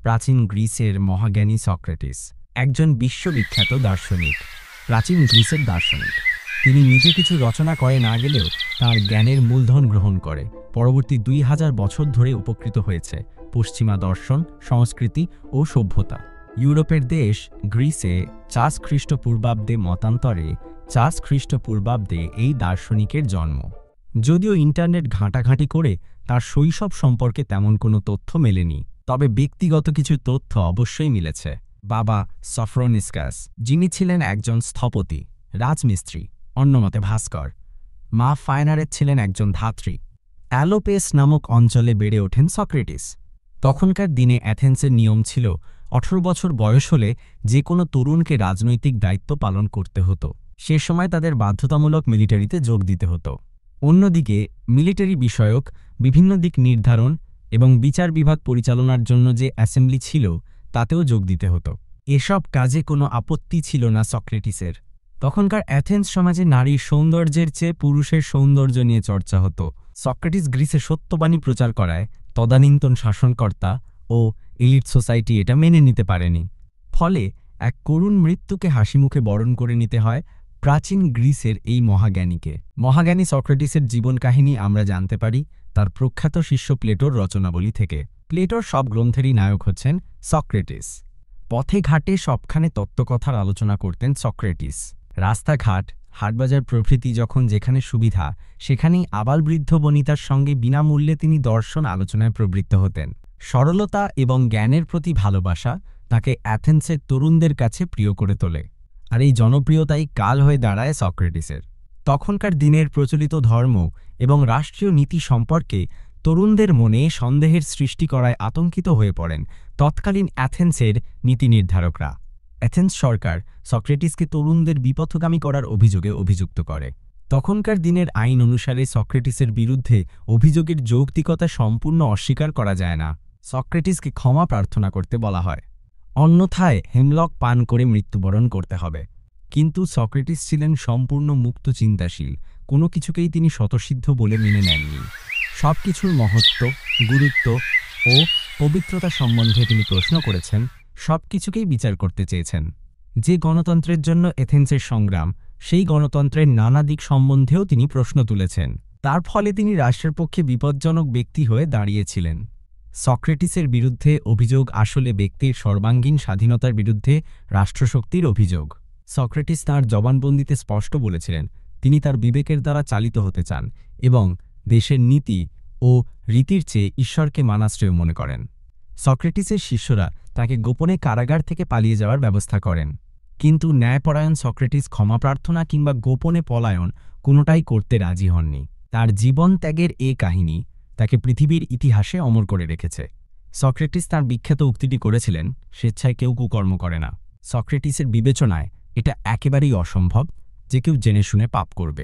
প্রাচীন গ্রিসের মহাজ্ঞানী সক্রেটিস একজন বিশ্ববিখ্যাত দার্শনিক। প্রাচীন গ্রিসের দার্শনিক, তিনি নিজে কিছু রচনা করে না গেলেও তার জ্ঞানের মূলধন গ্রহণ করে পরবর্তী 2000 বছর ধরে উপকৃত হয়েছে পশ্চিমা দর্শন, সংস্কৃতি ও সভ্যতা। ইউরোপের দেশ গ্রিসে 4 খ্রিস্টপূর্বাব্দে মতান্তরে 4 খ্রিস্টপূর্বাব্দে এই দার্শনিকের জন্ম। যদিও ইন্টারনেট ঘাঁটাঘাঁটি করে তার শৈশব সম্পর্কে তেমন কোনো তথ্য মেলেনি, তবে ব্যক্তিগত কিছু তথ্য অবশ্যই মিলেছে। বাবা সফ্রোনিসকাস, যিনি ছিলেন একজন স্থপতি, রাজমিস্ত্রি, অন্যমতে ভাস্কর। মা ফাইনারেত ছিলেন একজন ধাত্রী। অ্যালোপেস নামক অঞ্চলে বেড়ে ওঠেন সক্রেটিস। তখনকার দিনে অ্যাথেন্সের নিয়ম ছিল 18 বছর বয়স হলে যে কোনো তরুণকে রাজনৈতিক দায়িত্ব পালন করতে হতো। সে সময় তাদের বাধ্যতামূলক মিলিটারিতে যোগ দিতে হতো। অন্যদিকে মিলিটারি বিষয়ক বিভিন্ন দিক নির্ধারণ এবং বিচার বিভাগ পরিচালনার জন্য যে অ্যাসেম্বলি ছিল তাতেও যোগ দিতে হতো। এসব কাজে কোনো আপত্তি ছিল না সক্রেটিসের। তখনকার অ্যাথেন্স সমাজে নারীর সৌন্দর্যের চেয়ে পুরুষের সৌন্দর্য নিয়ে চর্চা হতো। সক্রেটিস গ্রিসে সত্যবাণী প্রচার করায় তদানীন্তন শাসনকর্তা ও এলিট সোসাইটি এটা মেনে নিতে পারেনি। ফলে এক করুণ মৃত্যুকে হাসিমুখে বরণ করে নিতে হয় প্রাচীন গ্রিসের এই মহাজ্ঞানীকে। মহাজ্ঞানী সক্রেটিসের জীবন কাহিনী আমরা জানতে পারি তার প্রখ্যাত শিষ্য প্লেটোর রচনাবলী থেকে। প্লেটোর সব গ্রন্থেরই নায়ক হচ্ছেন সক্রেটিস। পথে ঘাটে সবখানে তত্ত্বকথার আলোচনা করতেন সক্রেটিস। রাস্তাঘাট, হাটবাজার প্রভৃতি যখন যেখানে সুবিধা, সেখানেই আবালবৃদ্ধ বনিতার সঙ্গে বিনামূল্যে তিনি দর্শন আলোচনায় প্রবৃত্ত হতেন। সরলতা এবং জ্ঞানের প্রতি ভালোবাসা তাকে অ্যাথেন্সের তরুণদের কাছে প্রিয় করে তোলে, আর এই জনপ্রিয়তাই কাল হয়ে দাঁড়ায় সক্রেটিসের। তখনকার দিনের প্রচলিত ধর্ম এবং রাষ্ট্রীয় নীতি সম্পর্কে তরুণদের মনে সন্দেহের সৃষ্টি করায় আতঙ্কিত হয়ে পড়েন তৎকালীন অ্যাথেন্সের নীতি নির্ধারকরা। অ্যাথেন্স সরকার সক্রেটিসকে তরুণদের বিপথগামী করার অভিযোগে অভিযুক্ত করে। তখনকার দিনের আইন অনুসারে সক্রেটিসের বিরুদ্ধে অভিযোগের যৌক্তিকতা সম্পূর্ণ অস্বীকার করা যায় না। সক্রেটিসকে ক্ষমা প্রার্থনা করতে বলা হয়, অন্যথায় হেমলক পান করে মৃত্যুবরণ করতে হবে। কিন্তু সক্রেটিস ছিলেন সম্পূর্ণ মুক্ত চিন্তাশীল, কোনো কিছুকেই তিনি স্বতঃসিদ্ধ বলে মেনে নেননি। সব কিছুর মহত্ব, গুরুত্ব ও পবিত্রতা সম্বন্ধে তিনি প্রশ্ন করেছেন, সব কিছুকেই বিচার করতে চেয়েছেন। যে গণতন্ত্রের জন্য এথেন্সের সংগ্রাম, সেই গণতন্ত্রের নানা দিক সম্বন্ধেও তিনি প্রশ্ন তুলেছেন। তার ফলে তিনি রাষ্ট্রের পক্ষে বিপজ্জনক ব্যক্তি হয়ে দাঁড়িয়েছিলেন। সক্রেটিসের বিরুদ্ধে অভিযোগ আসলে ব্যক্তির সর্বাঙ্গীন স্বাধীনতার বিরুদ্ধে রাষ্ট্রশক্তির অভিযোগ। সক্রেটিস তাঁর জবানবন্দিতে স্পষ্ট বলেছিলেন তিনি তার বিবেকের দ্বারা চালিত হতে চান এবং দেশের নীতি ও রীতির চেয়ে ঈশ্বরকে মানা শ্রেয় মনে করেন। সক্রেটিসের শিষ্যরা তাকে গোপনে কারাগার থেকে পালিয়ে যাওয়ার ব্যবস্থা করেন, কিন্তু ন্যায়পরায়ণ সক্রেটিস ক্ষমা প্রার্থনা কিংবা গোপনে পলায়ন কোনোটাই করতে রাজি হননি। তার জীবন ত্যাগের এ কাহিনী তাকে পৃথিবীর ইতিহাসে অমর করে রেখেছে। সক্রেটিস তাঁর বিখ্যাত উক্তিটি করেছিলেন, স্বেচ্ছায় কেউ কুকর্ম করে না। সক্রেটিসের বিবেচনায় এটা একেবারেই অসম্ভব যে কেউ জেনে শুনে পাপ করবে।